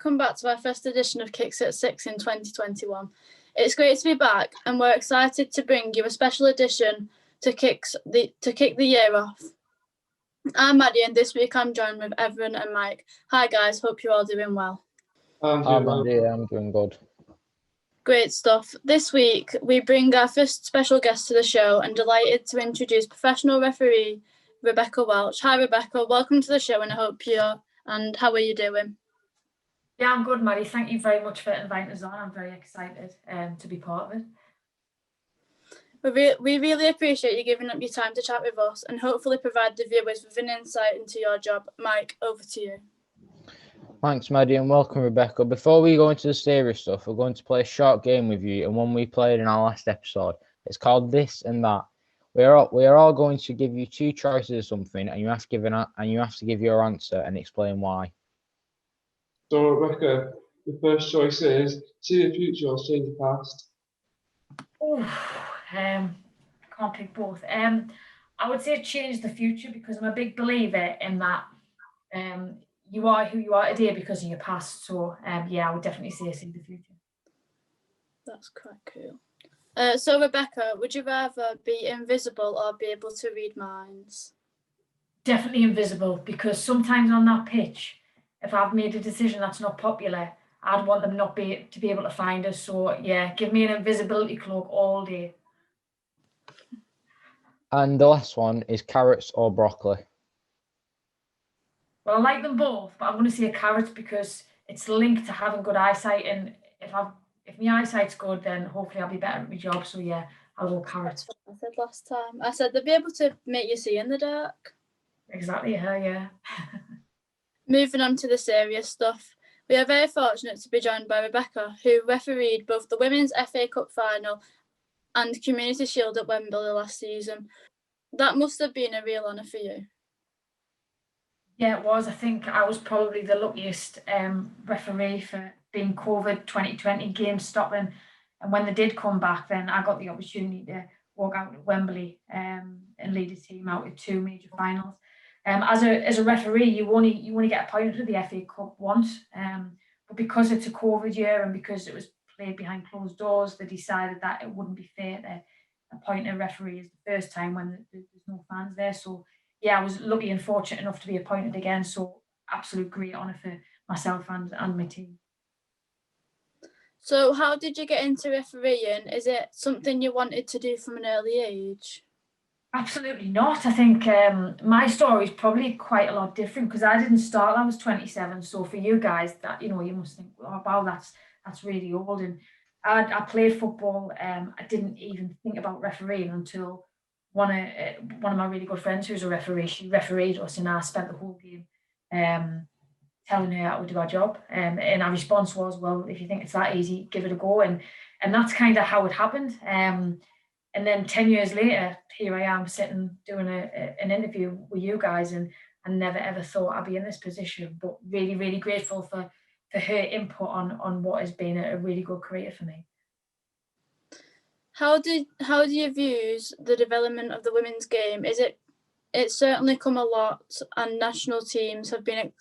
welcome back to our first edition of Kicks at 6 in 2021. It's great to be back, and we're excited to bring you a special edition to kick the year off. I'm Maddie, and this week I'm joined with Evan and Mike. Hi guys, hope you're all doing well. Hi Maddie, I'm doing good. Great stuff. This week we bring our first special guest to the show and delighted to introduce professional referee Rebecca Welch. Hi Rebecca, welcome to the show, and how are you doing? Yeah, I'm good, Maddie. Thank you very much for inviting us on. I'm very excited to be part of it. We really appreciate you giving up your time to chat with us and hopefully provide the viewers with an insight into your job. Mike, over to you. Thanks, Maddie, and welcome, Rebecca. Before we go into the serious stuff, we're going to play a short game with you, and one we played in our last episode. It's called This and That. We are all going to give you two choices of something, and you have to give your answer and explain why. So, Rebecca, the first choice is see the future or change the past. I can't pick both. I would say change the future, because I'm a big believer in that. You are who you are today because of your past. So, yeah, I would definitely say see the future. That's quite cool. So, Rebecca, would you rather be invisible or be able to read minds? Definitely invisible, because sometimes on that pitch, if I've made a decision that's not popular, I'd want them not to be able to find us. So, yeah, give me an invisibility cloak all day. And the last one is carrots or broccoli. Well, I like them both, but I'm going to say carrots because it's linked to having good eyesight. And if my eyesight's good, then hopefully I'll be better at my job. So, yeah, I'll go carrots. That's what I said last time. I said they'd be able to make you see in the dark. Exactly, yeah. Moving on to the serious stuff, we are very fortunate to be joined by Rebecca, who refereed both the Women's FA Cup final and Community Shield at Wembley last season. That must have been a real honour for you. Yeah, it was. I think I was probably the luckiest referee for being COVID 2020 games stopping. And when they did come back, then I got the opportunity to walk out at Wembley and lead a team out at two major finals. As a referee, you only get appointed to the FA Cup once, but because it's a COVID year and because it was played behind closed doors, they decided that it wouldn't be fair to appoint a referee as the first time when there's no fans there. So yeah, I was lucky and fortunate enough to be appointed again. So absolute great honour for myself and my team. So how did you get into refereeing? Is it something you wanted to do from an early age? Absolutely not. I think my story is probably quite a lot different because I didn't start. I was 27. So for you guys, that you must think, oh, wow, that's really old. And I played football. I didn't even think about refereeing until one of my really good friends who's a referee. She refereed us, and I spent the whole game telling her how to do our job. And our response was, well, if you think it's that easy, give it a go. And that's kind of how it happened. And then 10 years later, here I am sitting doing an interview with you guys, and I never ever thought I'd be in this position. But really, really grateful for her input on what has been a really good career for me. How do you view the development of the women's game? It's certainly come a lot, and national teams have been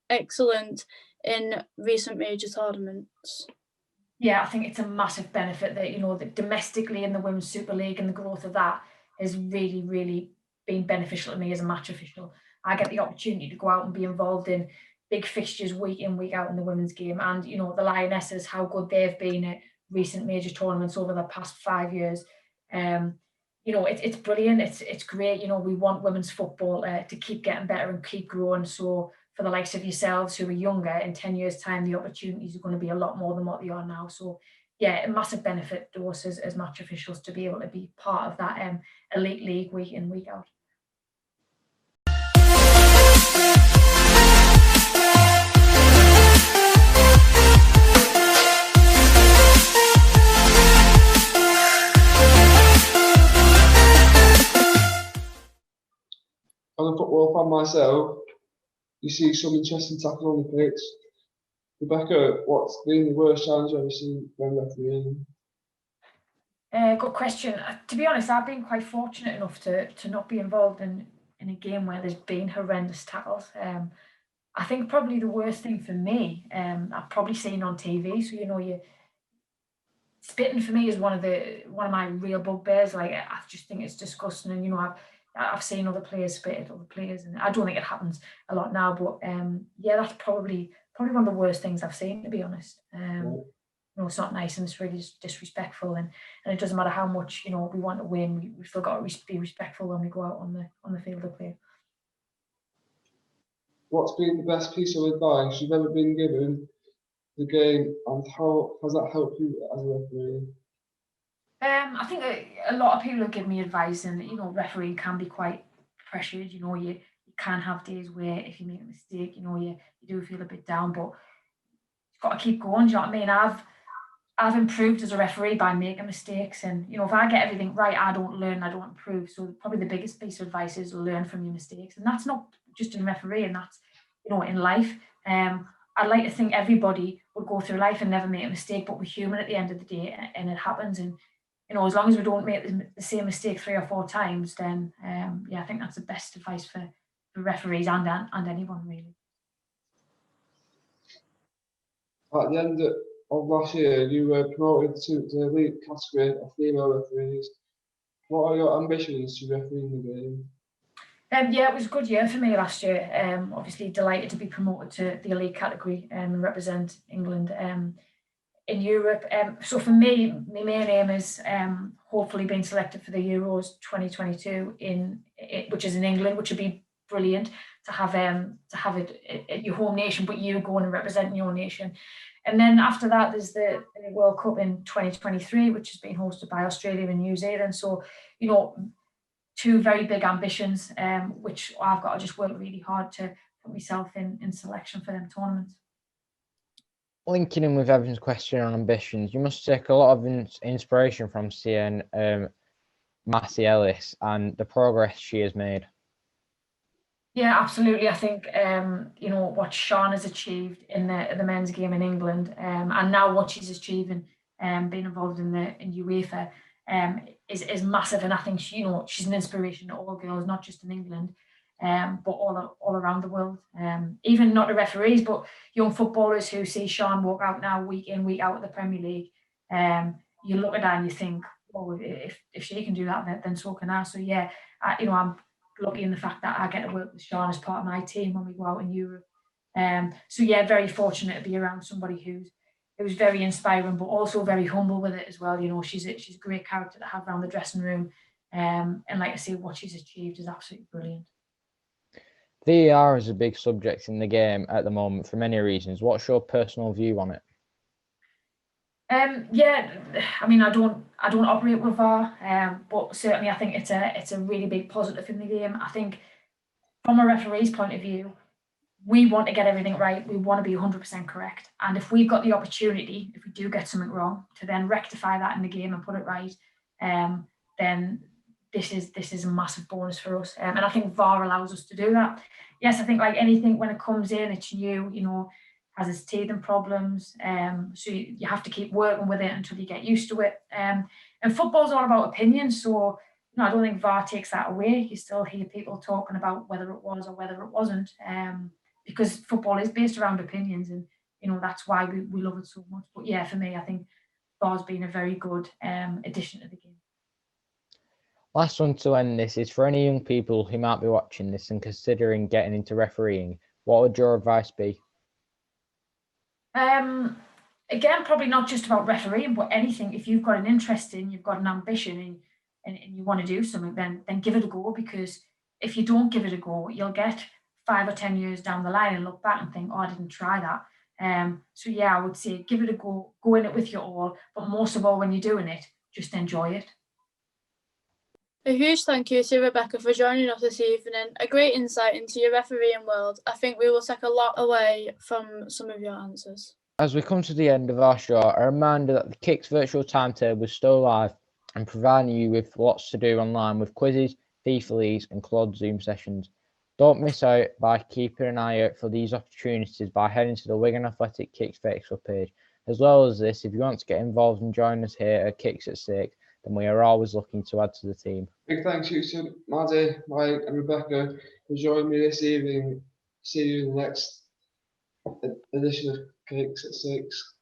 excellent in recent major tournaments. Yeah, I think it's a massive benefit that, that domestically in the Women's Super League and the growth of that has really, really been beneficial to me as a match official. I get the opportunity to go out and be involved in big fixtures week in, week out in the women's game. And, the Lionesses, how good they've been at recent major tournaments over the past 5 years. It's brilliant. It's great. We want women's football to keep getting better and keep growing. So for the likes of yourselves who are younger, in 10 years' time, the opportunities are going to be a lot more than what they are now. So, yeah, a massive benefit to us as match officials to be able to be part of that elite league week in, week out. I'm a football fan myself. You see some interesting tackles on the pitch. Rebecca, what's been the worst challenge you've ever seen when refereeing? Good question. To be honest, I've been quite fortunate enough to not be involved in a game where there's been horrendous tackles. I think probably the worst thing for me, I've probably seen on TV. So, you spitting for me is one of my real bugbears. Like, I just think it's disgusting. And, I've seen other players spit at other players, and I don't think it happens a lot now. But yeah, that's probably one of the worst things I've seen, to be honest. It's not nice, and it's really disrespectful. And it doesn't matter how much we want to win. We've still got to be respectful when we go out on the field to play. What's been the best piece of advice you've ever been given the game, and how has that helped you as a referee? I think a lot of people have given me advice, and refereeing can be quite pressured. You can have days where if you make a mistake, you do feel a bit down, but you've got to keep going. Do you know what I mean? I've improved as a referee by making mistakes, and if I get everything right, I don't learn, I don't improve. So probably the biggest piece of advice is learn from your mistakes, and that's not just in refereeing, that's in life. I'd like to think everybody would go through life and never make a mistake, but we're human at the end of the day, and it happens. And as long as we don't make the same mistake 3 or 4 times, then I think that's the best advice for referees and anyone really. At the end of last year, you were promoted to the elite category of female referees. What are your ambitions to referee in the game? Yeah, it was a good year for me last year. Obviously delighted to be promoted to the elite category and represent England in Europe. So for me, my main aim is hopefully being selected for the Euros 2022 which is in England, which would be brilliant to have it at your home nation, but you going and representing your nation. And then after that, there's the World Cup in 2023, which is being hosted by Australia and New Zealand. So, 2 very big ambitions, which I've got to just work really hard to put myself in selection for them tournaments. Linking in with Evan's question on ambitions, you must take a lot of inspiration from seeing Massey Ellis and the progress she has made. Yeah, absolutely. I think what Sean has achieved in the men's game in England, and now what she's achieving, being involved in UEFA, is massive. And I think she's an inspiration to all girls, not just in England, but all around the world. Even not the referees, but young footballers who see Sean walk out now week in, week out at the Premier League. You look at that and you think, oh, if she can do that, then so can I. So yeah, I'm lucky in the fact that I get to work with Sean as part of my team when we go out in Europe. So yeah, very fortunate to be around somebody who's very inspiring, but also very humble with it as well. She's a great character to have around the dressing room. And like I say, what she's achieved is absolutely brilliant. VAR is a big subject in the game at the moment for many reasons. What's your personal view on it? Yeah, I mean, I don't operate with VAR, but certainly I think it's a really big positive in the game. I think from a referee's point of view, we want to get everything right. We want to be 100% correct. And if we've got the opportunity, if we do get something wrong, to then rectify that in the game and put it right, then this is a massive bonus for us. And I think VAR allows us to do that. Yes, I think like anything, when it comes in, it's new, has its teething and problems. So you have to keep working with it until you get used to it. And football's all about opinions. So I don't think VAR takes that away. You still hear people talking about whether it was or whether it wasn't. Because football is based around opinions, and that's why we love it so much. But yeah, for me, I think VAR's been a very good addition to the game. Last one to end this is for any young people who might be watching this and considering getting into refereeing. What would your advice be? Again, probably not just about refereeing, but anything. If you've got an interest you've got an ambition, and you want to do something, then give it a go. Because if you don't give it a go, you'll get 5 or 10 years down the line and look back and think, oh, I didn't try that. So yeah, I would say give it a go in it with your all, but most of all, when you're doing it, just enjoy it. A huge thank you to Rebecca for joining us this evening. A great insight into your refereeing world. I think we will take a lot away from some of your answers. As we come to the end of our show, a reminder that the Kicks virtual timetable is still live and providing you with lots to do online with quizzes, FIFA leagues and club Zoom sessions. Don't miss out by keeping an eye out for these opportunities by heading to the Wigan Athletic Kicks Facebook page. As well as this, if you want to get involved and join us here at Kicks at 6, then we are always looking to add to the team. Big thanks you to Maddie, Mike and Rebecca for joining me this evening. See you in the next edition of Kicks at 6.